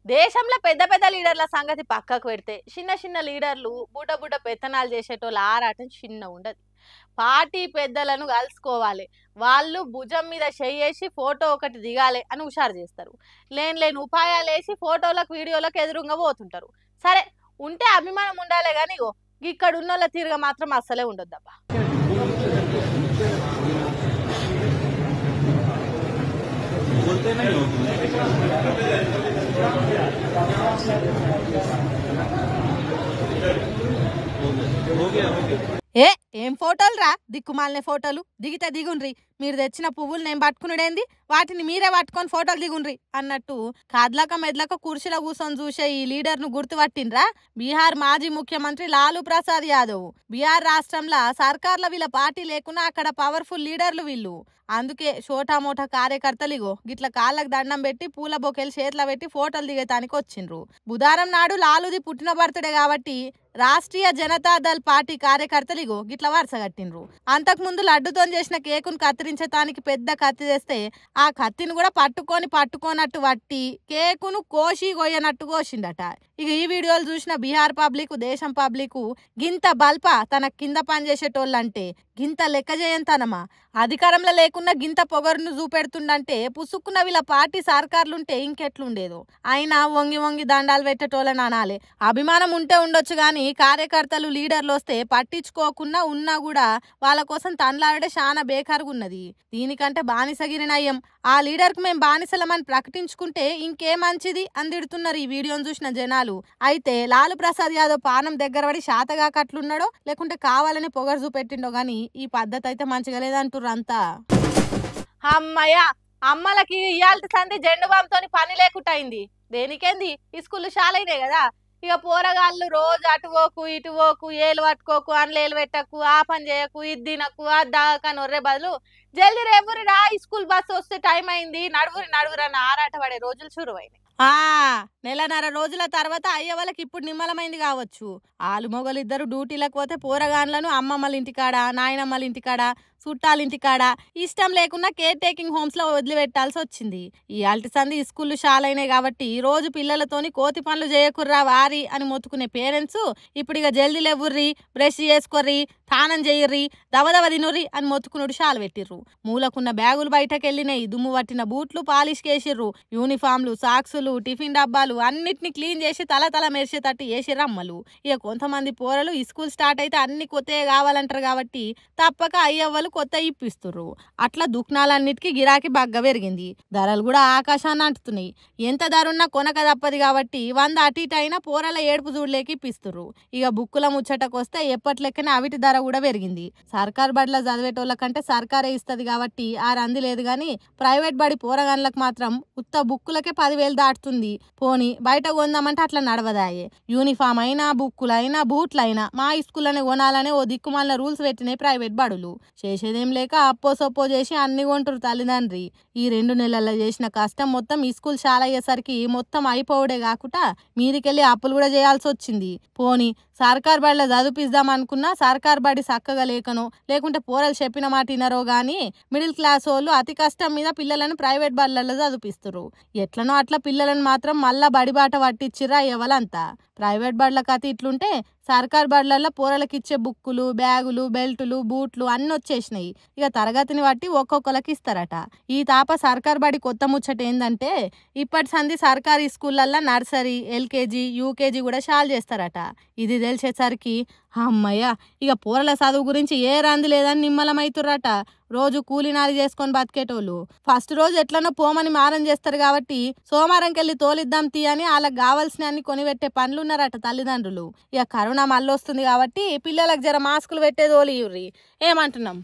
దేశంలో పెద్ద పెద్ద లీడర్ల సంగతి పక్కకు పెడితే చిన్న చిన్న లీడర్లు బుడ్డ బుడ్డ పెత్తనాలు చేసేటోళ్ళ ఆరాటం చిన్న ఉండదు. పార్టీ పెద్దలను కలుసుకోవాలి, వాళ్ళు భుజం మీద చెయ్యేసి ఫోటో ఒకటి దిగాలి అని హుషారు చేస్తారు. లేని ఉపాయాలు వేసి ఫోటోలకు వీడియోలకు ఎదురుగా పోతుంటారు. సరే ఉంటే అభిమానం ఉండాలి కానీ ఇక్కడ ఉన్నోళ్ళ తీరుగా మాత్రం అస్సలే ఉండొద్దబ్బా. ఏం ఫోటోలు రా, దిక్కుమాలిన ఫోటోలు దిగితే దిగుండ్రి, మీరు తెచ్చిన పువ్వులు నేను పట్టుకునేంది, వాటిని మీరే పట్టుకొని ఫోటోలు దిగుండ్రి అన్నట్టు కదలక మెదలక కుర్చీలో కూర్చొని చూసే ఈ లీడర్ ను గుర్తుపట్టినరా? బీహార్ మాజీ ముఖ్యమంత్రి లాలూ ప్రసాద్ యాదవ్. బీహార్ రాష్ట్రంలో సర్కార్ల వీళ్ళ పార్టీ లేకున్నా అక్కడ పవర్ఫుల్ లీడర్లు వీళ్ళు. అందుకే చోటా మోటా కార్యకర్తలు గిట్ల కాళ్ళకు దండం పెట్టి పూల బొకేలు చేతిలో పెట్టి ఫోటోలు దిగటానికి వచ్చిండ్రు. బుధవారం నాడు లాలూది పుట్టిన బర్త్డే కాబట్టి రాష్ట్రీయ జనతాదళ్ పార్టీ కార్యకర్తలు గిట్ల వరుసగట్టిండ్రు. అంతకుముందు లడ్డుతో చేసిన కేకును కత్తిరించడానికి పెద్ద కత్తి తెస్తే ఆ కత్తిని కూడా పట్టుకోనట్టు పట్టి కేకును కోయనట్టు కోసిండట. ఇక ఈ వీడియోలు చూసిన బీహార్ పబ్లిక్, దేశం పబ్లిక్ గింత బల్ప తన కింద పనిచేసేటోళ్ళంటే గింత లెక్క చేయంతనమా, అధికారంలో లేకున్నా గింత పొగరును చూపెడుతుండంటే పుసుక్కున్న వీళ్ళ పార్టీ సర్కార్లుంటే ఇంకెట్లుండేదో. అయినా వంగి వంగి దండాలు పెట్టేటోళ్ళని అనాలి. అభిమానం ఉంటే ఉండొచ్చు కానీ కార్యకర్తలు లీడర్లు వస్తే పట్టించుకోకుండా ఉన్నా కూడా వాళ్ళ కోసం తనలాడే చాలా బేకారుగా ఉన్నది. దీనికంటే బానిసగిరి నయం. ఆ లీడర్కు మేము బానిసలమని ప్రకటించుకుంటే ఇంకే మంచిది అని తిడుతున్నారు ఈ వీడియోను చూసిన జనాలు. అయితే లాలూ ప్రసాద్ యాదవ్ పానం దగ్గర పడి శాతగాకట్లున్నాడో లేకుంటే కావాలని పొగరు చూపెట్టిండో గాని ఈ పద్ధతి అయితే మంచిగా లేదంటుర్రు అంతా. అమ్మయ్య, అమ్మలకి ఇయాల్టి సంధి జెండు బాంతోని పని లేకుండా అయింది. దేనికేంది, ఈ స్కూల్ షాలైనే కదా. ఇక పోరగాళ్ళు రోజు అటు పోకు ఇటు పోకు, ఏలు పట్టుకోకు, అండ్లేలు పెట్టకు, ఆ పని చేయకు, ఇది తినకు, అది దాకా నొర్రే బదులు జల్దీ రేపురి రా, ఈ స్కూల్ బస్సు వస్తే టైం అయింది, నడువురి అని ఆరాట పడే రోజులు చురువైనాయి. నెలన్నర రోజుల తర్వాత అయ్య వాళ్ళకి ఇప్పుడు నిమ్మలమైంది కావచ్చు. ఆలు మొగలిద్దరు డ్యూటీలకు పోతే పోరగాన్లను అమ్మమ్మల ఇంటికాడ, నాయనమ్మల ఇంటికాడ, చుట్టాలింటికాడ ఇష్టం లేకున్నా కేర్ టేకింగ్ హోమ్స్ లో వదిలిపెట్టాల్సి వచ్చింది. ఈ అల్టిసంది స్కూళ్ళు షాలైనాయి కాబట్టి రోజు పిల్లలతోని కోతి పనులు చేయకుర్రా వారి అని మొత్తుకునే పేరెంట్స్ ఇప్పుడు ఇక జల్దీ లేవుర్రి, బ్రష్ చేసుకోర్రి, తానం చెయ్యర్రి, దవదవ తినుర్రి అని మొత్తుకునుడు షాలు పెట్టిర్రు. మూలకున్న బ్యాగులు బయటకెళ్ళినాయి, దుమ్ము పట్టిన బూట్లు పాలిష్ కేసిర్రు, యూనిఫామ్లు, సాక్సులు, టిఫిన్ డబ్బాలు అన్నిటిని క్లీన్ చేసి తల మెరిసేటట్టు వేసిర్రు అమ్మలు. ఇక కొంతమంది పోరలు ఈ స్కూల్ స్టార్ట్ అయితే అన్ని కొత్తగా కావాలంటారు కాబట్టి తప్పక అయ్యవ్వలు కొత్త ఇప్పిస్తుర్రు. అట్లా దుకాణాలన్నిటికీ గిరాకీ బగ్గ పెరిగింది. ధరలు కూడా ఆకాశాన్ని అంటుతున్నాయి. ఎంత ధర ఉన్నా కొనక తప్పది కాబట్టి 100 అటు ఇటు అయినా పోరల ఏడుపు చూడలేకి ఇప్పిస్తుర్రు. ఇక బుక్కుల ముచ్చటకు వస్తే ఎప్పట్లెక్కనే అవిటి ధర కూడా పెరిగింది. సర్కార్ బడిలో చదివేటోళ్ళ కంటే సర్కారే ఇస్తుంది కాబట్టి ఆ రంది లేదు గాని ప్రైవేట్ బడి పోరగాన్లకు మాత్రం ఉత్త బుక్కులకే 10,000 దాటుతుంది. పోని బయట కొందామంటే అట్లా నడవదాయే. యూనిఫామ్ అయినా, బుక్కులైనా, బూట్లైనా మా స్కూల్లోనే కొనాలనే ఓ దిక్కుమాల రూల్స్ పెట్టినాయి ప్రైవేట్ బడులు. చేసేదేం లేక అప్పో సొప్పో చేసి అన్ని కొంటారు తల్లిదండ్రి. ఈ 2 నెలల్లో చేసిన కష్టం మొత్తం ఈ స్కూల్ చాలా అయ్యేసరికి మొత్తం అయిపోవడే కాకుండా మీదికెళ్ళి అప్పులు కూడా చేయాల్సి వచ్చింది. పోని సర్కార్ బడిలో చదివిపిద్దాం అనుకున్నా సర్కార్ బడి చక్కగా లేకనో లేకుంటే పోరలు చెప్పిన మాట వినరో గానీ మిడిల్ క్లాస్ వాళ్ళు అతి కష్టం మీద పిల్లలను ప్రైవేట్ బడులలో చదివిపిస్తారు. ఎట్లనో అట్లా పిల్లలను మాత్రం మళ్ళా బడిబాట పట్టించిర్రా ఎవలంతా. ప్రైవేట్ బడుల కథ ఇట్లుంటే సర్కార్ బడులలో పోరలకు ఇచ్చే బుక్కులు, బ్యాగులు, బెల్టులు, బూట్లు అన్ని వచ్చేసినాయి. ఇక తరగతిని బట్టి ఒక్కొక్కరికి ఇస్తారట. ఈ తాప సర్కార్ బడి కొత్త ముచ్చట ఏందంటే ఇప్పటి సంది సర్కారీ స్కూళ్ళల్లో నర్సరీ, ఎల్కేజీ, యూకేజీ కూడా షాల్ చేస్తారట. ఇది తెలిసేసరికి అమ్మయ్య, ఇక పోరల చదువు గురించి ఏ రంది లేదని నిమ్మలమైతుర్రట. రోజు కూలినాలి చేసుకొని బతికేటోళ్ళు ఫస్ట్ రోజు ఎట్లనో పోమని మారం చేస్తారు కాబట్టి సోమవారంకెళ్ళి తోలిద్దాం తీ అని వాళ్ళకి కావాల్సిన అన్ని కొనిపెట్టే పనులున్నారట తల్లిదండ్రులు. ఇక కరోనా మళ్ళీ వస్తుంది కాబట్టి పిల్లలకు జర మాస్కులు పెట్టే తోలియుర్రి. ఏమంటున్నాం?